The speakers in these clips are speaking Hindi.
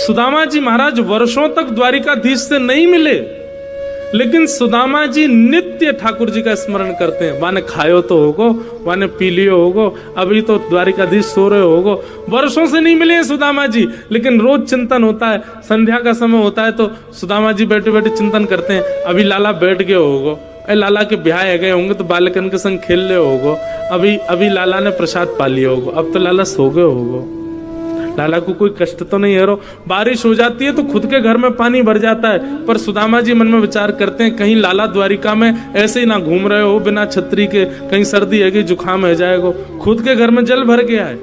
सुदामा जी महाराज वर्षों तक द्वारिकाधीश से नहीं मिले, लेकिन सुदामा जी नित्य ठाकुर जी का स्मरण करते हैं। वाने खायो तो होगो, वाने पी लियो होगो, अभी तो द्वारिकाधीश सो रहे होगो। वर्षों से नहीं मिले हैं सुदामा जी, लेकिन रोज चिंतन होता है। संध्या का समय होता है तो सुदामा जी बैठे बैठे चिंतन करते हैं, अभी लाला बैठ गए होगो, लाला के ब्याह गए होंगे तो बालकन के संग खेल ले होगो, अभी लाला ने प्रसाद पा लिया होगो, अब तो लाला सो गए होगो, लाला को कोई कष्ट तो नहीं है। रो बारिश हो जाती है तो खुद के घर में पानी भर जाता है, पर सुदामा जी मन में विचार करते हैं कहीं लाला द्वारिका में ऐसे ही ना घूम रहे हो बिना छतरी के, कहीं सर्दी है कि जुकाम है जाएगा, खुद के घर में जल भर गया है,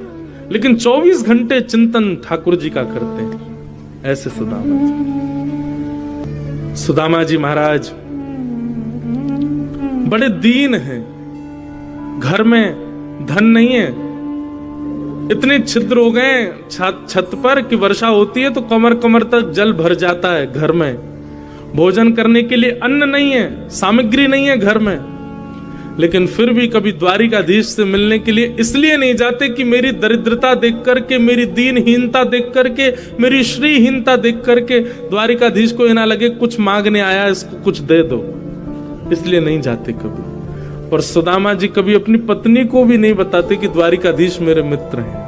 लेकिन 24 घंटे चिंतन ठाकुर जी का करते हैं। ऐसे सुदामा जी महाराज बड़े दीन हैं, घर में धन नहीं है, इतने छिद्र हो गए छत पर कि वर्षा होती है तो कमर कमर तक जल भर जाता है घर में। भोजन करने के लिए अन्न नहीं है, सामग्री नहीं है घर में, लेकिन फिर भी कभी द्वारिकाधीश से मिलने के लिए इसलिए नहीं जाते कि मेरी दरिद्रता देख करके, मेरी दीनहीनता देख करके, मेरी श्रीहीनता देख करके द्वारिकाधीश को ये ना लगे कुछ मांगने आया इसको कुछ दे दो, इसलिए नहीं जाते कभी। और सुदामा जी कभी अपनी पत्नी को भी नहीं बताते कि द्वारिकाधीश मेरे मित्र हैं,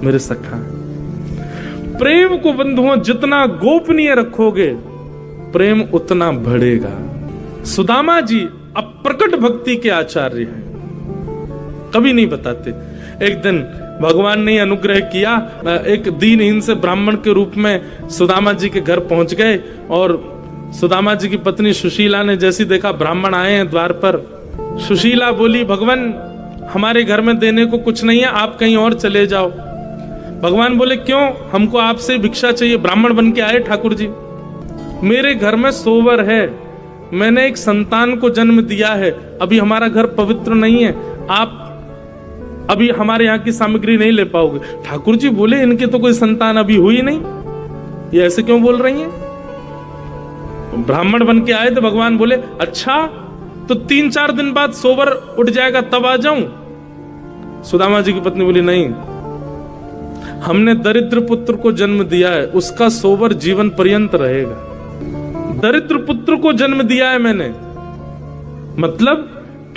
मेरे सखा हैं। प्रेम को बंधुओं जितना गोपनीय रखोगे प्रेम उतना बढ़ेगा। सुदामा जी अप्रकट भक्ति के आचार्य हैं, कभी नहीं बताते। एक दिन भगवान ने अनुग्रह किया, एक दीनहीन से ब्राह्मण के रूप में सुदामा जी के घर पहुंच गए, और सुदामा जी की पत्नी सुशीला ने जैसी देखा ब्राह्मण आए हैं द्वार पर, सुशीला बोली भगवान हमारे घर में देने को कुछ नहीं है, आप कहीं और चले जाओ। भगवान बोले क्यों, हमको आपसे भिक्षा चाहिए। ब्राह्मण बन के आए ठाकुर जी, मेरे घर में सोवर है, मैंने एक संतान को जन्म दिया है, अभी हमारा घर पवित्र नहीं है, आप अभी हमारे यहाँ की सामग्री नहीं ले पाओगे। ठाकुर जी बोले इनके तो कोई संतान अभी हुई नहीं, ये ऐसे क्यों बोल रही हैं। ब्राह्मण बन के आए तो भगवान बोले अच्छा तो 3-4 दिन बाद सोवर उठ जाएगा तब आ जाऊं। सुदामा जी की पत्नी बोली नहीं, हमने दरिद्र पुत्र को जन्म दिया है, उसका सोवर जीवन पर्यंत रहेगा। दरिद्र पुत्र को जन्म दिया है मैंने, मतलब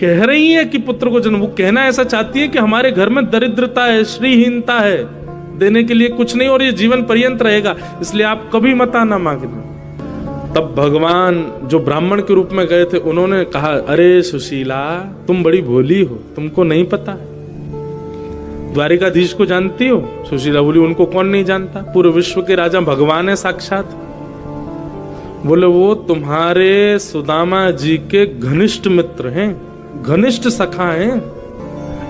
कह रही है कि पुत्र को जन्म, वो कहना ऐसा चाहती है कि हमारे घर में दरिद्रता है, श्रीहीनता है, देने के लिए कुछ नहीं और ये जीवन पर्यंत रहेगा, इसलिए आप कभी मत आना मांगना। तब भगवान जो ब्राह्मण के रूप में गए थे उन्होंने कहा अरे सुशीला तुम बड़ी भोली हो, तुमको नहीं पता द्वारिकाधीश को जानती हो। सुशीला बोली उनको कौन नहीं जानता, पूरे विश्व के राजा भगवान है साक्षात। बोले वो तुम्हारे सुदामा जी के घनिष्ठ मित्र हैं, घनिष्ठ सखा हैं,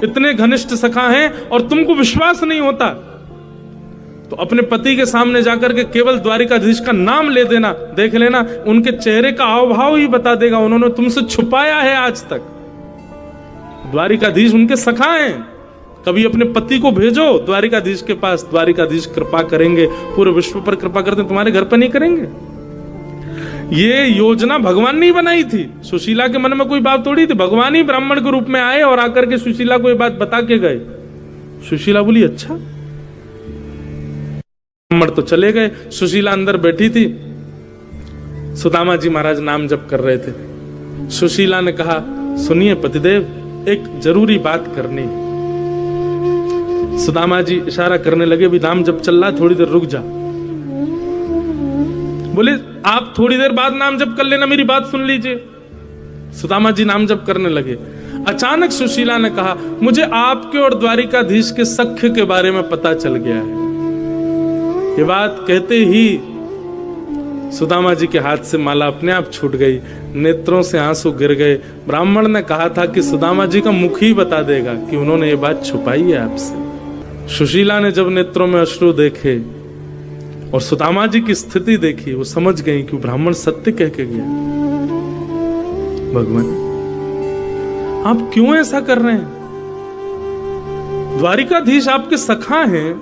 इतने घनिष्ठ सखा हैं और तुमको विश्वास नहीं होता तो अपने पति के सामने जाकर के केवल द्वारिकाधीश का नाम ले देना, देख लेना उनके चेहरे का हाव भाव ही बता देगा, उन्होंने तुमसे छुपाया है आज तक। द्वारिकाधीश उनके सखा हैं, कभी अपने पति को भेजो द्वारिकाधीश के पास, द्वारिकाधीश कृपा करेंगे, पूरे विश्व पर कृपा करते तुम्हारे घर पर नहीं करेंगे। ये योजना भगवान ने बनाई थी, सुशीला के मन में कोई बात थोड़ी थी, भगवान ही ब्राह्मण के रूप में आए और आकर के सुशीला को ये बात बता के गए। सुशीला बोली अच्छा, ब्राह्मण तो चले गए, सुशीला अंदर बैठी थी, सुदामा जी महाराज नाम जप कर रहे थे। सुशीला ने कहा सुनिए पतिदेव एक जरूरी बात करनी। सुदामा जी इशारा करने लगे भी नाम जप चल रहा है, थोड़ी देर रुक जा। बोले आप थोड़ी देर बाद नाम जप कर लेना, मेरी बात सुन लीजिए। सुदामा जी नाम जप करने लगे। अचानक सुशीला ने कहा मुझे आपके और द्वारिकाधीश के सख्य के बारे में पता चल गया है। ये बात कहते ही सुदामा जी के हाथ से माला अपने आप छूट गई, नेत्रों से आंसू गिर गए। ब्राह्मण ने कहा था कि सुदामा जी का मुख ही बता देगा कि उन्होंने ये बात छुपाई है आपसे। सुशीला ने जब नेत्रों में अश्रु देखे और सुदामा जी की स्थिति देखी, वो समझ गई कि ब्राह्मण सत्य कह के गया। भगवान आप क्यों ऐसा कर रहे हैं? द्वारिकाधीश आपके सखा हैं,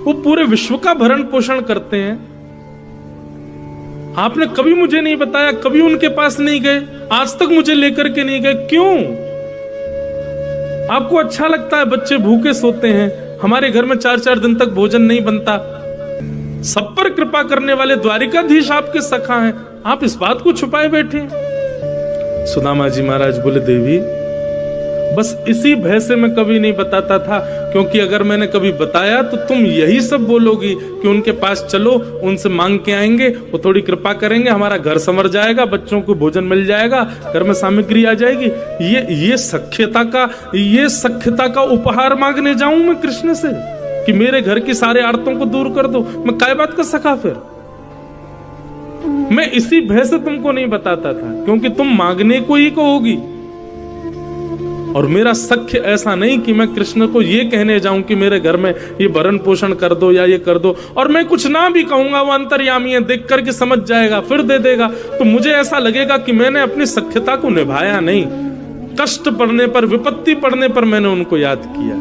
वो पूरे विश्व का भरण पोषण करते हैं, आपने कभी मुझे नहीं बताया, कभी उनके पास नहीं गए, आज तक मुझे लेकर के नहीं गए, क्यों? आपको अच्छा लगता है बच्चे भूखे सोते हैं, हमारे घर में 4-4 दिन तक भोजन नहीं बनता, सब पर कृपा करने वाले द्वारिकाधीश आपके सखा हैं, आप इस बात को छुपाए बैठे। सुदामा जी महाराज बोले, देवी बस इसी भय से मैं कभी नहीं बताता था, क्योंकि अगर मैंने कभी बताया तो तुम यही सब बोलोगी कि उनके पास चलो, उनसे मांग के आएंगे, वो थोड़ी कृपा करेंगे, हमारा घर संवर जाएगा, बच्चों को भोजन मिल जाएगा, घर में सामग्री आ जाएगी। ये सख्यता का उपहार मांगने जाऊं मैं कृष्ण से कि मेरे घर की सारे आर्तों को दूर कर दो? मैं काय बात का सखा फिर? मैं इसी भय से तुमको नहीं बताता था, क्योंकि तुम मांगने को ही कहोगी। और मेरा सख्य ऐसा नहीं कि मैं कृष्ण को ये कहने जाऊं कि मेरे घर में ये भरण पोषण कर दो या ये कर दो, और मैं कुछ ना भी कहूंगा, वो अंतर्यामी है, देख करके समझ जाएगा, फिर दे देगा, तो मुझे ऐसा लगेगा कि मैंने अपनी सख्यता को निभाया नहीं। कष्ट पड़ने पर, विपत्ति पड़ने पर मैंने उनको याद किया।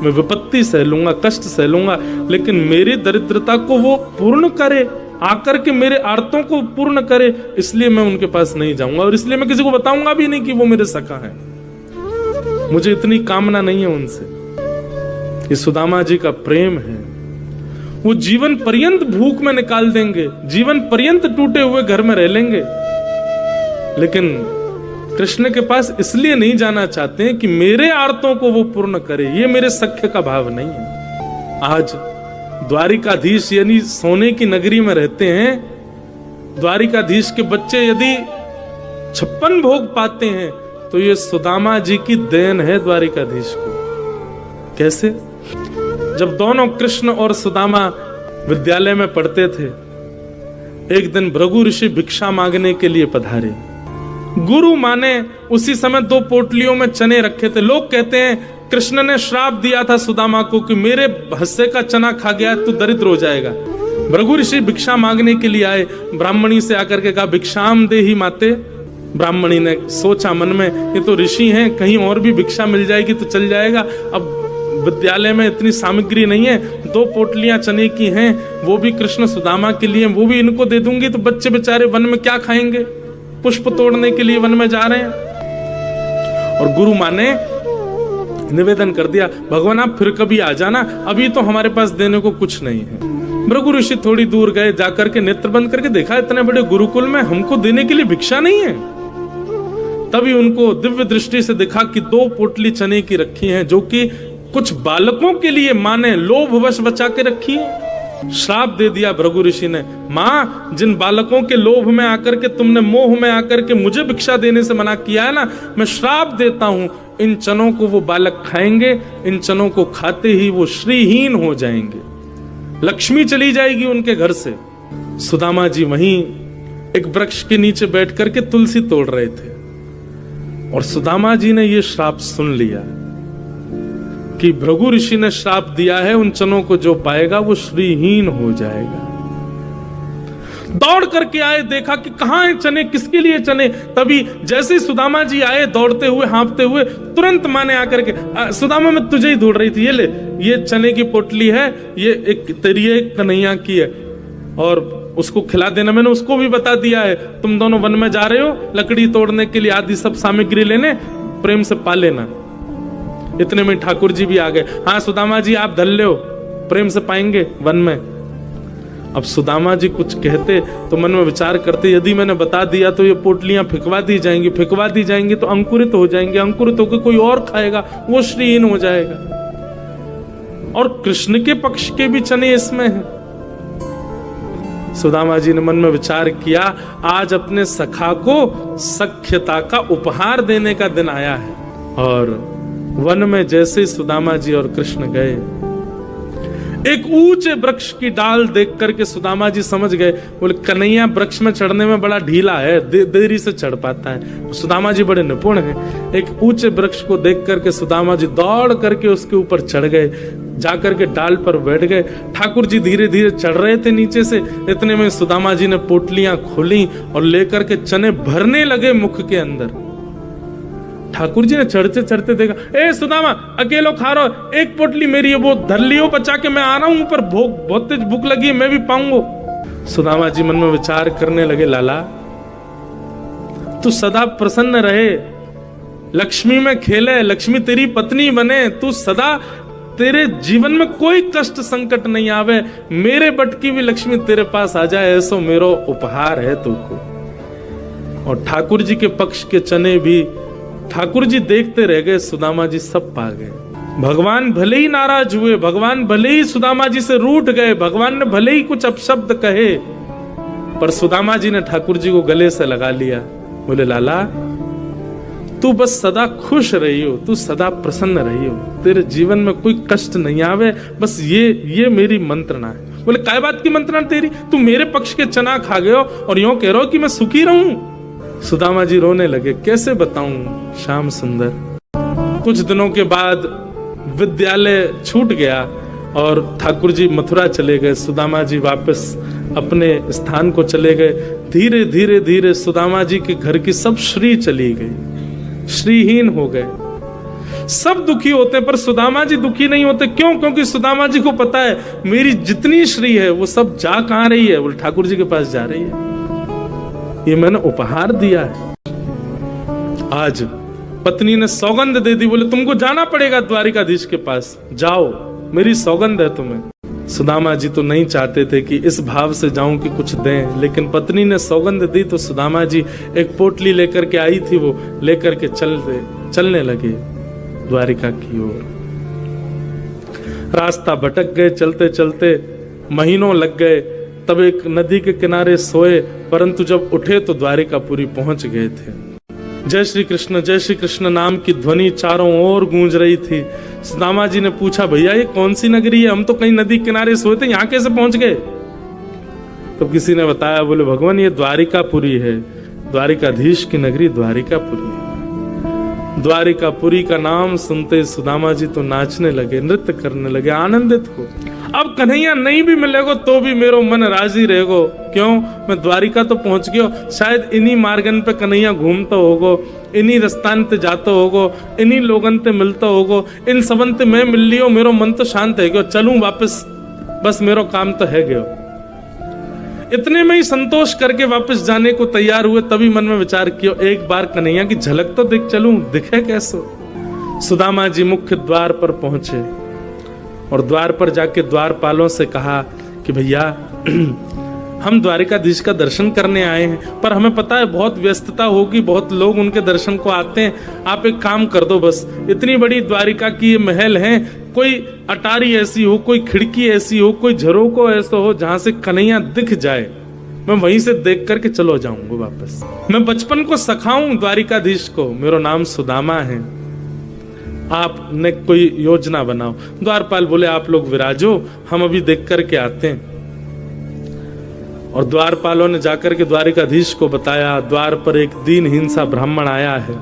मैं विपत्ति सह लूंगा, कष्ट सह लूंगा, लेकिन मेरी दरिद्रता को वो पूर्ण करे, आकर के मेरे आर्तों को पूर्ण करे, इसलिए मैं उनके पास नहीं जाऊंगा। और इसलिए मैं किसी को बताऊंगा भी नहीं कि वो मेरे सखा है। मुझे इतनी कामना नहीं है उनसे। ये सुदामा जी का प्रेम है। वो जीवन पर्यंत भूख में निकाल देंगे, जीवन पर्यंत टूटे हुए घर में रह लेंगे, लेकिन कृष्ण के पास इसलिए नहीं जाना चाहते हैं कि मेरे आर्तों को वो पूर्ण करे। ये मेरे सख्य का भाव नहीं है। आज द्वारिकाधीश यानी सोने की नगरी में रहते हैं। द्वारिकाधीश के बच्चे यदि 56 भोग पाते हैं तो ये सुदामा जी की देन है द्वारिकाधीश को। कैसे? जब दोनों कृष्ण और सुदामा विद्यालय में पढ़ते थे, एक दिन भृगु ऋषि भिक्षा मांगने के लिए पधारे। गुरु माने उसी समय 2 पोटलियों में चने रखे थे। लोग कहते हैं कृष्ण ने श्राप दिया था सुदामा को कि मेरे हिस्से का चना खा गया तो दरिद्र हो जाएगा। भृगु ऋषि भिक्षा मांगने के लिए आए, ब्राह्मणी से आकर के कहा, भिक्षाम देहि माते। ब्राह्मणी ने सोचा मन में, ये तो ऋषि हैं, कहीं और भी भिक्षा मिल जाएगी तो चल जाएगा। अब विद्यालय में इतनी सामग्री नहीं है, 2 पोटलियां चने की हैं, वो भी कृष्ण सुदामा के लिए, वो भी इनको दे दूंगी तो बच्चे बेचारे वन में क्या खाएंगे? पुष्प तोड़ने के लिए वन में जा रहे हैं। और गुरु माँ ने निवेदन कर दिया, भगवान आप फिर कभी आ जाना, अभी तो हमारे पास देने को कुछ नहीं है। भृगु ऋषि थोड़ी दूर गए, जाकर के नेत्र बंद करके देखा, इतने बड़े गुरुकुल में हमको देने के लिए भिक्षा नहीं है। तभी उनको दिव्य दृष्टि से दिखा कि 2 पोटली चने की रखी हैं, जो कि कुछ बालकों के लिए माँ ने लोभवश बचा के रखी है। श्राप दे दिया भृगु ऋषि ने, माँ जिन बालकों के लोभ में आकर के तुमने, मोह में आकर के मुझे भिक्षा देने से मना किया है ना, मैं श्राप देता हूं, इन चनों को वो बालक खाएंगे, इन चनों को खाते ही वो श्रीहीन हो जाएंगे, लक्ष्मी चली जाएगी उनके घर से। सुदामा जी वहीं एक वृक्ष के नीचे बैठ करके तुलसी तोड़ रहे थे, और सुदामा जी ने ये श्राप सुन लिया कि भृगु ऋषि ने श्राप दिया है, उन चनों को जो पाएगा वो श्रीहीन हो जाएगा। दौड़ करके आए, देखा कि कहां है चने, किसके लिए चने। तभी जैसे ही सुदामा जी आए दौड़ते हुए, हाँफते हुए, तुरंत माँ ने आकर के, सुदामा मैं तुझे ही ढूंढ रही थी, ये ले, ये चने की पोटली है, ये एक तेरी एक कन्हैया की है, और उसको खिला देना। मैंने उसको भी बता दिया है, तुम दोनों वन में जा रहे हो लकड़ी तोड़ने के लिए, आदि सब सामग्री लेने, प्रेम से पा लेना। इतने में ठाकुर जी भी आ गए, हाँ सुदामा जी आप धल लो, प्रेम से पाएंगे वन में। अब सुदामा जी कुछ कहते तो मन में विचार करते, यदि मैंने बता दिया तो ये पोटलियां फिकवा दी जाएंगी, फिकवा दी जाएंगी तो अंकुरित हो जाएंगे, अंकुरित होकर कोई और खाएगा, वो श्रीहीन हो जाएगा। और कृष्ण के पक्ष के भी चने इसमें हैं। सुदामा जी ने मन में विचार किया, आज अपने सखा को सख्यता का उपहार देने का दिन आया है। और वन में जैसे सुदामा जी और कृष्ण गए, एक ऊंचे वृक्ष की डाल देख करके सुदामा जी समझ गए, बोले कन्हैया वृक्ष में चढ़ने में बड़ा ढीला है, देरी से चढ़ पाता है। सुदामा जी बड़े निपुण हैं। एक ऊंचे वृक्ष को देख करके सुदामा जी दौड़ करके उसके ऊपर चढ़ गए, जाकर के डाल पर बैठ गए। ठाकुर जी धीरे धीरे चढ़ रहे थे नीचे से, इतने में सुदामा जी ने पोटलियां खोली और लेकर के चने भरने लगे मुख के अंदर। ठाकुर जी ने चढ़ते चढ़ते देखा, ए सुदामा अकेलो खा रहा हो, एक पोटली मेरी है, वो धर लियो बचा के, मैं आ रहा हूं ऊपर, बहुत तेज भूख लगी है, मैं भी पाऊंगा। सुदामा जी मन में विचार करने लगे, लाला तू सदा प्रसन्न रहे, लक्ष्मी में खेले, लक्ष्मी तेरी पत्नी बने, तू सदा तेरे जीवन में कोई कष्ट संकट नहीं आवे, मेरे बटकी भी लक्ष्मी तेरे पास आ जाए, ऐसो मेरो उपहार है तुमको। और ठाकुर जी के पक्ष के चने भी ठाकुर जी देखते रह गए, सुदामा जी सब पा गए। भगवान भले ही नाराज हुए, भगवान भले ही सुदामा जी से रूठ गए, भगवान ने भले ही कुछ अपशब्द कहे, पर सुदामा जी ने ठाकुर जी को गले से लगा लिया। बोले लाला तू बस सदा खुश रही हो, तू सदा प्रसन्न रही हो, तेरे जीवन में कोई कष्ट नहीं आवे, बस ये मेरी मंत्रणा है। बोले काय बात की मंत्रणा तेरी, तू मेरे पक्ष के चना खा गए हो और यूं कह रहे हो कि मैं सुखी रहूं। सुदामा जी रोने लगे, कैसे बताऊं श्याम सुंदर। कुछ दिनों के बाद विद्यालय छूट गया और ठाकुर जी मथुरा चले गए, सुदामा जी वापस अपने स्थान को चले गए। धीरे धीरे धीरे सुदामा जी के घर की सब श्री चली गई, श्रीहीन हो गए। सब दुखी होते हैं पर सुदामा जी दुखी नहीं होते। क्यों? क्योंकि सुदामा जी को पता है मेरी जितनी श्री है वो सब जा कहां रही है, वो ठाकुर जी के पास जा रही है, ये मैंने उपहार दिया है। आज पत्नी ने सौगंध दे दी, बोले तुमको जाना पड़ेगा द्वारिकाधीश के पास, जाओ मेरी सौगंध है तुम्हें। सुदामा जी तो नहीं चाहते थे कि इस भाव से जाऊं कि कुछ दें, लेकिन पत्नी ने सौगंध दी तो सुदामा जी एक पोटली लेकर के आई थी, वो लेकर के चलने लगे द्वारिका की ओर। रास्ता भटक गए, चलते चलते महीनों लग गए। तब एक नदी के किनारे सोए, परंतु जब उठे तो द्वारिकापुरी पहुंच गए थे। जय श्री कृष्ण नाम की ध्वनि चारों ओर गूंज रही थी। सुदामा जी ने पूछा, भैया ये कौन सी नगरी है, हम तो कहीं नदी किनारे सोए थे, यहाँ कैसे पहुंच गए? तो किसी ने बताया, बोले भगवान ये द्वारिकापुरी है, द्वारिकाधीश की नगरी द्वारिकापुरी है। द्वारिकापुरी का नाम सुनते सुदामा जी तो नाचने लगे, नृत्य करने लगे, आनंदित हो। अब कन्हैया नहीं भी मिलेगो तो भी मेरो मन राजी रहेगो। क्यों? मैं द्वारिका तो पहुंच गयो, शायद इन्हीं मार्गन पे कन्हैया घूमता होगो, इन्हीं रस्तान ते जाता होगो, इन्हीं लोगन ते मिलता होगो, इन सबन ते मैं मिल लियो, मेरो मन तो शांत है गयो, चलूं वापस, बस मेरो काम तो है गयो। इतने में ही संतोष करके वापस जाने को तैयार हुए, तभी मन में विचार किया, एक बार कन्हैया की झलक तो देख चलूं, दिखे कैसो। सुदामा जी मुख्य द्वार पर पहुंचे और द्वार पर जाके द्वारपालों से कहा कि भैया हम द्वारिकाधीश का दर्शन करने आए हैं, पर हमें पता है बहुत व्यस्तता होगी, बहुत लोग उनके दर्शन को आते हैं, आप एक काम कर दो, बस इतनी बड़ी द्वारिका की ये महल है, कोई अटारी ऐसी हो, कोई खिड़की ऐसी हो, कोई झरोको ऐसा हो जहां से कन्हैया दिख जाए, मैं वहीं से देख करके चलो जाऊंगा वापस। मैं बचपन को सखाऊं द्वारिकाधीश को, मेरा नाम सुदामा है, आपने कोई योजना बनाओ। द्वारपाल बोले आप लोग विराजो, हम अभी देख करके आते हैं। और द्वारपालों ने जाकर के द्वारिकाधीश को बताया, द्वार पर एक दीनहीन सा ब्राह्मण आया है,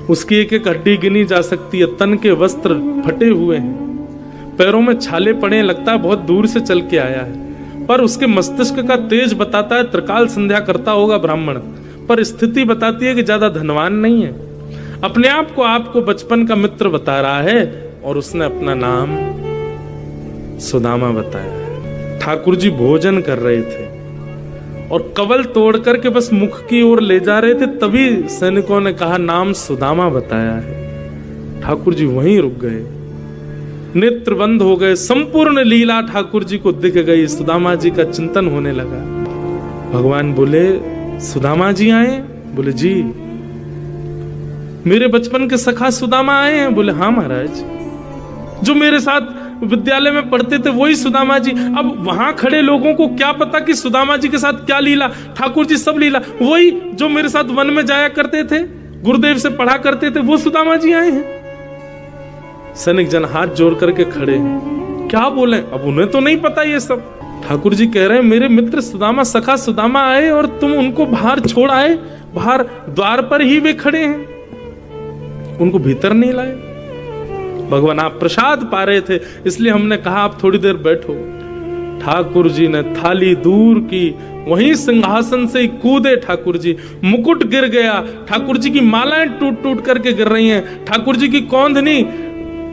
उसकी एक एक हड्डी गिनी जा सकती है, तन के वस्त्र फटे हुए हैं, पैरों में छाले पड़े, लगता है बहुत दूर से चल के आया है, पर उसके मस्तिष्क का तेज बताता है त्रिकाल संध्या करता होगा ब्राह्मण, पर स्थिति बताती है कि ज्यादा धनवान नहीं है। अपने आप को आपको बचपन का मित्र बता रहा है और उसने अपना नाम सुदामा बताया है। ठाकुर जी भोजन कर रहे थे और कवल तोड़ करके बस मुख की ओर ले जा रहे थे, तभी सैनिकों ने कहा नाम सुदामा बताया है। ठाकुर जी वहीं रुक गए, नेत्र बंद हो गए, संपूर्ण लीला ठाकुर जी को दिख गई, सुदामा जी का चिंतन होने लगा। भगवान बोले सुदामा जी आए? बोले जी। मेरे बचपन के सखा सुदामा आए हैं? बोले हाँ महाराज। जो मेरे साथ विद्यालय में पढ़ते थे वही सुदामा जी। अब वहां खड़े लोगों को क्या पता कि सुदामा जी के साथ क्या लीला, ठाकुर जी सब लीला, वही जो मेरे साथ वन में जाया करते थे, गुरुदेव से पढ़ा करते थे, वो सुदामा जी आए हैं। सैनिक जन हाथ जोड़ करके खड़े हैं, क्या बोले, अब उन्हें तो नहीं पता ये सब। ठाकुर जी कह रहे हैं मेरे मित्र सुदामा, सखा सुदामा आए और तुम उनको बाहर छोड़ आए, बाहर द्वार पर ही वे खड़े हैं, उनको भीतर नहीं लाए। भगवान आप प्रसाद पा रहे थे इसलिए हमने कहा आप थोड़ी देर बैठो। ठाकुर जी ने थाली दूर की, वहीं सिंहासन से कूदे ठाकुर जी, मुकुट गिर गया, ठाकुर जी की मालाएं टूट टूट करके गिर रही हैं, ठाकुर जी की कौंधनी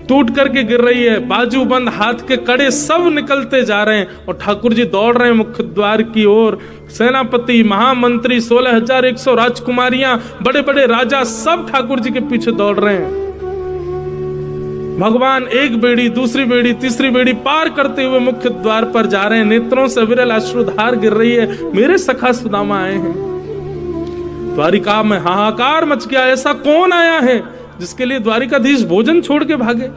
टूट करके गिर रही है, बाजू बंद हाथ के कड़े सब निकलते जा रहे हैं और ठाकुर जी दौड़ रहे हैं मुख्य द्वार की ओर। सेनापति, महामंत्री, 16,100 राजकुमारियां, बड़े बड़े राजा सब ठाकुर जी के पीछे दौड़ रहे हैं। भगवान एक बेड़ी, दूसरी बेड़ी, तीसरी बेड़ी पार करते हुए मुख्य द्वार पर जा रहे हैं। नेत्रों से विरल अश्रुधार गिर रही है। मेरे सखा सुदामा आए हैं। द्वारिका में हाहाकार मच गया। ऐसा कौन आया है जिसके लिए द्वारिकाधीश भोजन छोड़ के भागे?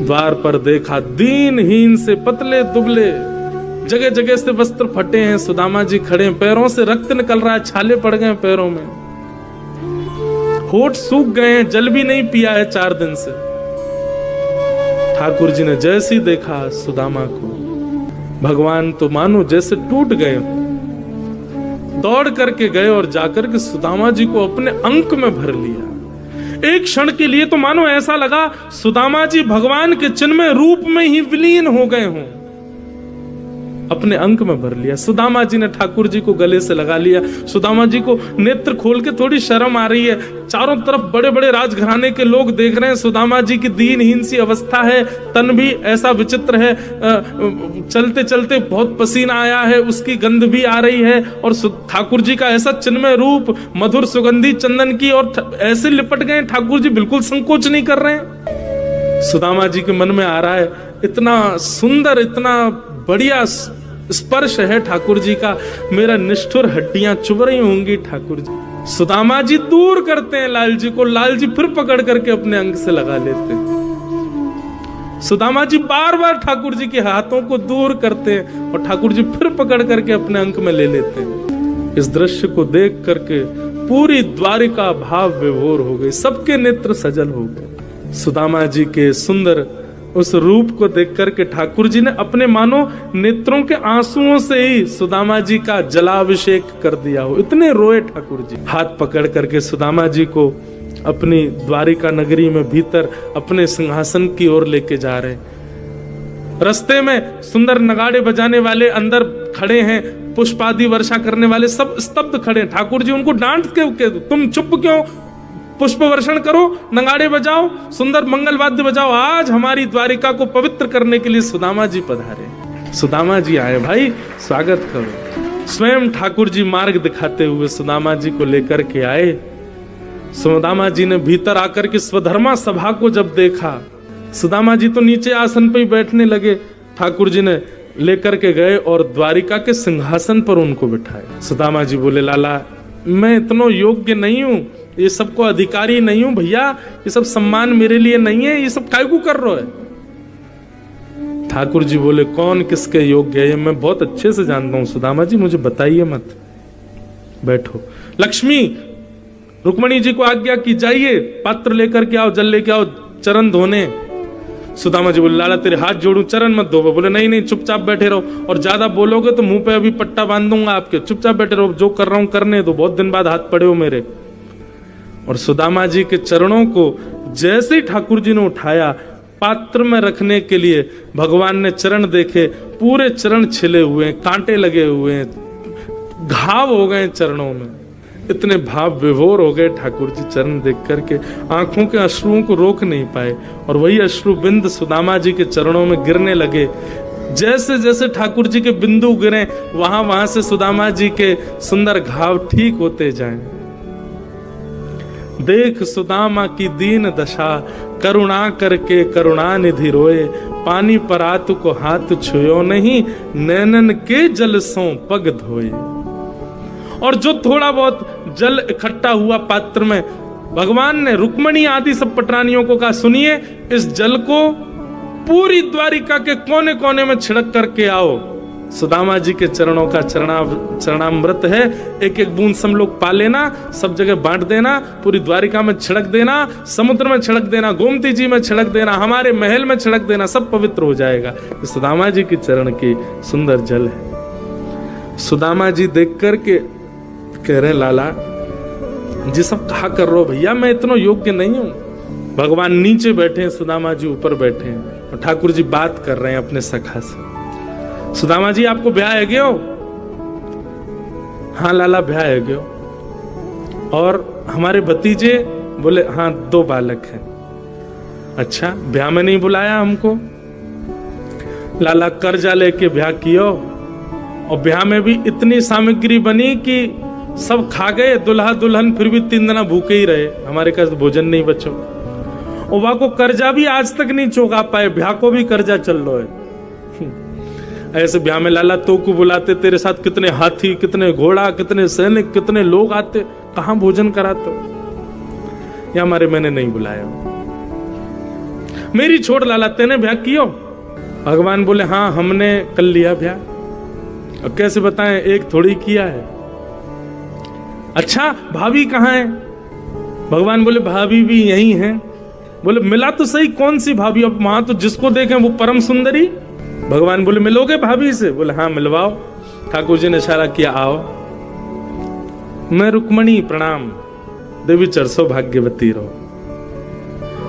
द्वार पर देखा, दीनहीन से पतले दुबले, जगह जगह से वस्त्र फटे हैं। सुदामा जी खड़े हैं, पैरों से रक्त निकल रहा है, छाले पड़ गए पैरों में, होठ सूख गए हैं, जल भी नहीं पिया है 4 दिन से। ठाकुर जी ने जैसे ही देखा सुदामा को, भगवान तो मानो जैसे टूट गए, दौड़ करके गए और जाकर के सुदामा जी को अपने अंक में भर लिया। एक क्षण के लिए तो मानो ऐसा लगा सुदामा जी भगवान के चिन्मय रूप में ही विलीन हो गए हों। अपने अंक में भर लिया। सुदामा जी ने ठाकुर जी को गले से लगा लिया। सुदामा जी को नेत्र खोल के थोड़ी शर्म आ रही है। चारों तरफ बड़े बड़े राजघराने के लोग देख रहे हैं। सुदामा जी की दीनहीन सी अवस्था है, तन भी ऐसा विचित्र है, चलते चलते बहुत पसीना आया है, उसकी गंध भी आ रही है। और ठाकुर जी का ऐसा चिन्मय रूप, मधुर सुगंधी चंदन की, और ऐसे लिपट गए ठाकुर जी, बिल्कुल संकोच नहीं कर रहे हैं। सुदामा जी के मन में आ रहा है, इतना सुंदर, इतना बढ़िया स्पर्श है ठाकुर जी का, मेरा निष्ठुर हड्डियां चुभ रही होंगी ठाकुर जी। सुदामा जी दूर करते हैं लाल जी को, लाल जी फिर पकड़ करके अपने अंग से लगा लेते हैं। सुदामा जी बार बार ठाकुर जी के हाथों को दूर करते हैं और ठाकुर जी फिर पकड़ करके अपने अंक में ले लेते हैं। इस दृश्य को देख करके पूरी द्वारिका भाव विभोर हो गई, सबके नेत्र सजल हो गए। सुदामा जी के सुंदर उस रूप को देख करके ठाकुर जी ने अपने मानो नेत्रों के आंसुओं से ही सुदामा जी का जलाभिषेक कर दिया हो, इतने रोए ठाकुर जी। हाथ पकड़ करके सुदामा जी को अपनी द्वारिका नगरी में भीतर अपने सिंहासन की ओर लेके जा रहे हैं। रास्ते में सुंदर नगाड़े बजाने वाले अंदर खड़े हैं, पुष्पादि वर्षा करने वाले सब स्तब्ध खड़े हैं। ठाकुर जी उनको डांट के तुम चुप क्यों, पुष्प वर्षण करो, नगाड़े बजाओ, सुंदर मंगल वाद्य बजाओ। आज हमारी द्वारिका को पवित्र करने के लिए सुदामा जी पधारे। सुदामा जी आए, भाई स्वागत करो। स्वयं ठाकुर जी मार्ग दिखाते हुए सुदामा जी को लेकर के आए। सुदामा जी ने भीतर आकर के स्वधर्मा सभा को जब देखा, सुदामा जी तो नीचे आसन पे ही बैठने लगे। ठाकुर जी ने लेकर के गए और द्वारिका के सिंहासन पर उनको बिठाए। सुदामा जी बोले, लाला मैं इतना योग्य नहीं हूं, ये सबको अधिकारी नहीं हूं भैया, ये सब सम्मान मेरे लिए नहीं है, ये सब काय को कर रहे है। ठाकुर जी बोले, कौन किसके योग्य है मैं बहुत अच्छे से जानता हूं सुदामा जी, मुझे बताइए मत, बैठो। लक्ष्मी रुक्मणी जी को आज्ञा की, जाइए पात्र लेकर के आओ, जल लेके आओ, चरण धोने। सुदामा जी बोले, लाला तेरे हाथ जोड़ू, चरण मत धो। बोले नहीं नहीं, चुपचाप बैठे रहो, और ज्यादा बोलोगे तो मुंह पे अभी पट्टा बांध दूंगा आपके, चुपचाप बैठे रहो, जो कर रहा हूं करने दो, बहुत दिन बाद हाथ पड़े हो मेरे। और सुदामा जी के चरणों को जैसे ही ठाकुर जी ने उठाया पात्र में रखने के लिए, भगवान ने चरण देखे, पूरे चरण छिले हुए हैं, कांटे लगे हुए हैं, घाव हो गए चरणों में। इतने भाव विभोर हो गए ठाकुर जी चरण देख करके, आंखों के अश्रुओं को रोक नहीं पाए, और वही अश्रु बिंद सुदामा जी के चरणों में गिरने लगे। जैसे जैसे ठाकुर जी के बिंदु गिरे, वहां वहां से सुदामा जी के सुंदर घाव ठीक होते जाएं। देख सुदामा की दीन दशा, करुणा करके करुणा निधि रोए, पानी परातु को हाथ छुयो नहीं, नैनन के जल सो पग धोए। और जो थोड़ा बहुत जल इकट्ठा हुआ पात्र में, भगवान ने रुक्मणी आदि सब पटरानियों को कहा, सुनिए इस जल को पूरी द्वारिका के कोने कोने में छिड़क करके आओ। सुदामा जी के चरणों का चरणामृत है, एक एक बूंद सब लोग पा लेना, सब जगह बांट देना, पूरी द्वारिका में छिड़क देना, समुद्र में छिड़क देना, गोमती जी में छिड़क देना, हमारे महल में छिड़क देना, सब पवित्र हो जाएगा। सुदामा जी के चरण की सुंदर जल है। सुदामा जी देख करके कह रहे, लाला जी सब कहा कर रहे हो भैया, मैं इतना योग्य नहीं हूं। भगवान नीचे बैठे हैं, सुदामा जी ऊपर बैठे हैं, और ठाकुर जी बात कर रहे हैं अपने सखा से। सुदामा जी आपको ब्याह है गयो? हाँ लाला ब्याह है गयो। और हमारे भतीजे? बोले हाँ 2 बालक हैं। अच्छा ब्याह में नहीं बुलाया हमको? लाला कर्जा लेके ब्याह कियो, और ब्याह में भी इतनी सामग्री बनी कि सब खा गए, दुल्हा दुल्हन फिर भी 3 दिन भूखे ही रहे, हमारे पास भोजन नहीं बचो। और वह को कर्जा भी आज तक नहीं चुका पाए, ब्याह को भी कर्जा चल रहा है। ऐसे ब्याह में लाला तो को बुलाते, तेरे साथ कितने हाथी, कितने घोड़ा, कितने सैनिक, कितने लोग आते, कहां भोजन कराते? या हमारे मैंने नहीं बुलाया, मेरी छोड़ लाला, तेने ब्याह कियो? भगवान बोले हाँ हमने कर लिया ब्याह। अब कैसे बताएं, एक थोड़ी किया है। अच्छा भाभी कहाँ है? भगवान बोले भाभी भी यही है। बोले मिला तो सही, कौन सी भाभी? अब वहां तो जिसको देखें वो परम सुंदरी। भगवान बोले मिलोगे भाभी से? बोले हाँ मिलवाओ। ठाकुर जी ने इशारा किया आओ। मैं रुक्मणी प्रणाम, देवी चरसो भाग्यवती रहो।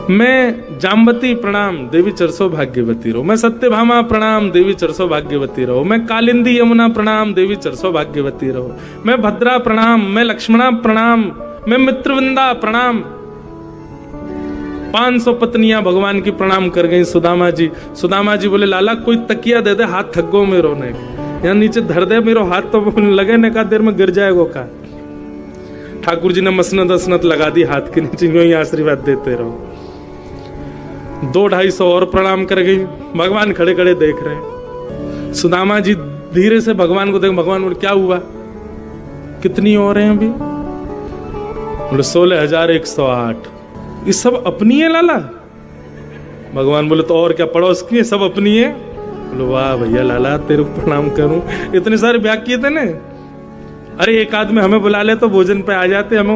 मैं जाम्बती प्रणाम, देवी चरसो भाग्यवती रहो। मैं सत्यभामा प्रणाम, देवी चरसो भाग्यवती रहो। मैं कालिंदी यमुना प्रणाम, देवी चरसो भाग्यवती रहो। मैं भद्रा प्रणाम, मैं लक्ष्मणा प्रणाम, मैं मित्रवृंदा प्रणाम। 500 पत्नियां भगवान की प्रणाम कर गई। सुदामा जी बोले लाला कोई तकिया दे दे, हाथ थक गो मेरो ने, यहाँ नीचे धर दे मेरो हाथ, तो लगे ने का देर में गिर जाएगो का। ठाकुर जी ने मसनत असनत लगा दी हाथ के नीचे, यूं ही आशीर्वाद देते रहो। 200-250 और प्रणाम कर गई। भगवान खड़े खड़े देख रहे हैं। सुदामा जी धीरे से भगवान को देख, भगवान बोले क्या हुआ, कितनी और हैं अभी? बोले 16,108। ये सब अपनी है लाला? भगवान बोले तो और क्या, पड़ोस की है, सब अपनी है। बोले वाह भैया लाला, तेरे को प्रणाम करूं, इतने सारे ब्याह किए थे ने। अरे एक आदमी हमें बुला ले तो भोजन पे आ जाते हम।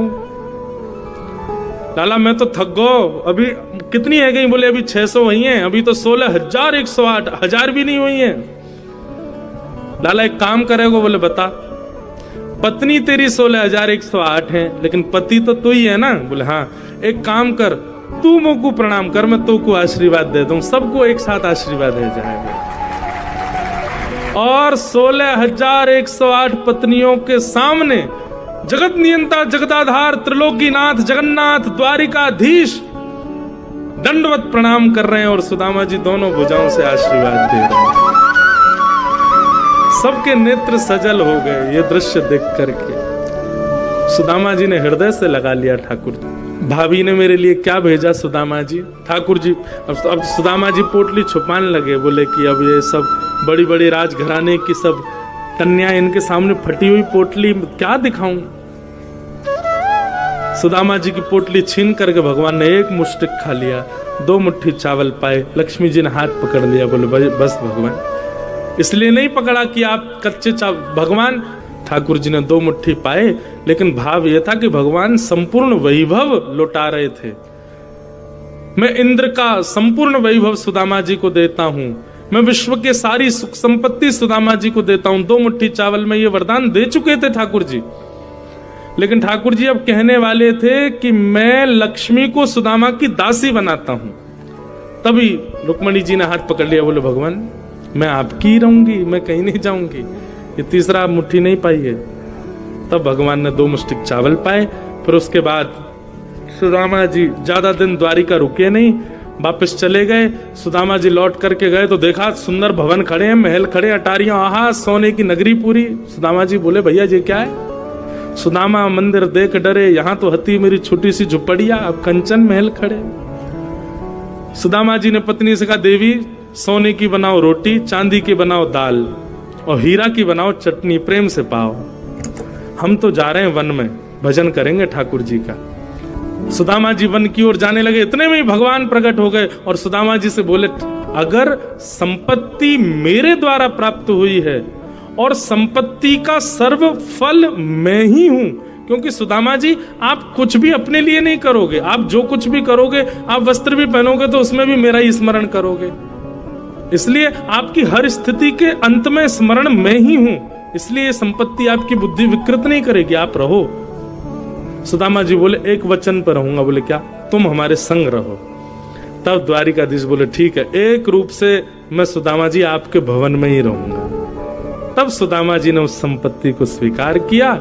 लाला मैं तो थक गो, अभी कितनी है गई? बोले अभी 600 हुई हैं, अभी तो 16,108, 1000 भी नहीं हुई हैं। लाला एक काम करेगो? बोले बता। पत्नी तेरी 16,108 है, लेकिन पति तो तू ही है ना? बोले हाँ। एक काम कर, तू मुझको प्रणाम कर, मैं तू को आशीर्वाद दे दूं, सबको एक साथ आशीर्वाद दे जाएगा। और 16,108 पत्नियों के सामने जगत नियंता, जगदाधार, त्रिलोकीनाथ, जगन्नाथ, द्वारिकाधीश दंडवत प्रणाम कर रहे हैं और सुदामा जी दोनों भुजाओं से आशीर्वाद दे रहे हैं। सबके नेत्र सजल हो गए ये दृश्य देख करके। सुदामा जी ने हृदय से लगा लिया ठाकुर जी, भाभी ने मेरे लिए क्या भेजा सुदामा जी। ठाकुर जी अब सुदामा जी पोटली छुपाने लगे, बोले कि अब ये सब बड़ी बड़ी राजघराने की सब कन्या, इनके सामने फटी हुई पोटली क्या दिखाऊं। सुदामा जी की पोटली छीन करके भगवान ने एक मुष्टिक खा लिया, 2 मुट्ठी चावल पाए। लक्ष्मी जी ने हाथ पकड़ लिया, बोले बस भगवान, इसलिए नहीं पकड़ा कि आप कच्चे चावल। भगवान ठाकुर जी ने 2 मुट्ठी पाए, लेकिन भाव यह था कि भगवान संपूर्ण वैभव लौटा रहे थे। मैं इंद्र का संपूर्ण वैभव सुदामा जी को देता हूं, मैं विश्व के सारी सुख संपत्ति सुदामा जी को देता हूं। 2 मुट्ठी चावल में ये वरदान दे चुके थे ठाकुर जी, लेकिन ठाकुर जी अब कहने वाले थे कि मैं लक्ष्मी को सुदामा की दासी बनाता हूं। तभी रुक्मणी जी ने हाथ पकड़ लिया, बोले भगवान मैं आपकी ही रहूंगी, मैं कहीं नहीं जाऊंगी, ये तीसरा मुट्ठी नहीं पाई है। तब भगवान ने 2 मुष्टिक चावल पाए। फिर उसके बाद सुदामा जी ज्यादा दिन द्वारिका रुके नहीं, वापस चले गए। सुदामा जी लौट करके गए तो देखा सुंदर भवन खड़े हैं, महल खड़े, अटारियां, आहा सोने की नगरी पूरी। सुदामा जी बोले भैया ये क्या है? सुदामा मंदिर देख डरे, यहाँ तो हती मेरी छोटी सी झुपड़िया, अब कंचन महल खड़े। सुदामा जी ने पत्नी से कहा देवी सोने की बनाओ रोटी, चांदी की बनाओ दाल और हीरा की बनाओ चटनी, प्रेम से पाओ। हम तो जा रहे हैं वन में, भजन करेंगे ठाकुर जी का। सुदामा जी वन की ओर जाने लगे, इतने में ही भगवान प्रकट हो गए और सुदामा जी से बोले अगर संपत्ति मेरे द्वारा प्राप्त हुई है और संपत्ति का सर्व फल मैं ही हूं, क्योंकि सुदामा जी आप कुछ भी अपने लिए नहीं करोगे, आप जो कुछ भी करोगे, आप वस्त्र भी पहनोगे तो उसमें भी मेरा ही स्मरण करोगे, इसलिए आपकी हर स्थिति के अंत में स्मरण मैं ही हूं, इसलिए संपत्ति आपकी बुद्धि विकृत नहीं करेगी, आप रहो। सुदामा जी बोले एक वचन पर रहूंगा। बोले क्या? तुम हमारे संग रहो। तब द्वारिकाधीश बोले ठीक है, एक रूप से मैं सुदामा जी आपके भवन में ही रहूंगा। तब सुदामा जी ने उस संपत्ति को स्वीकार किया।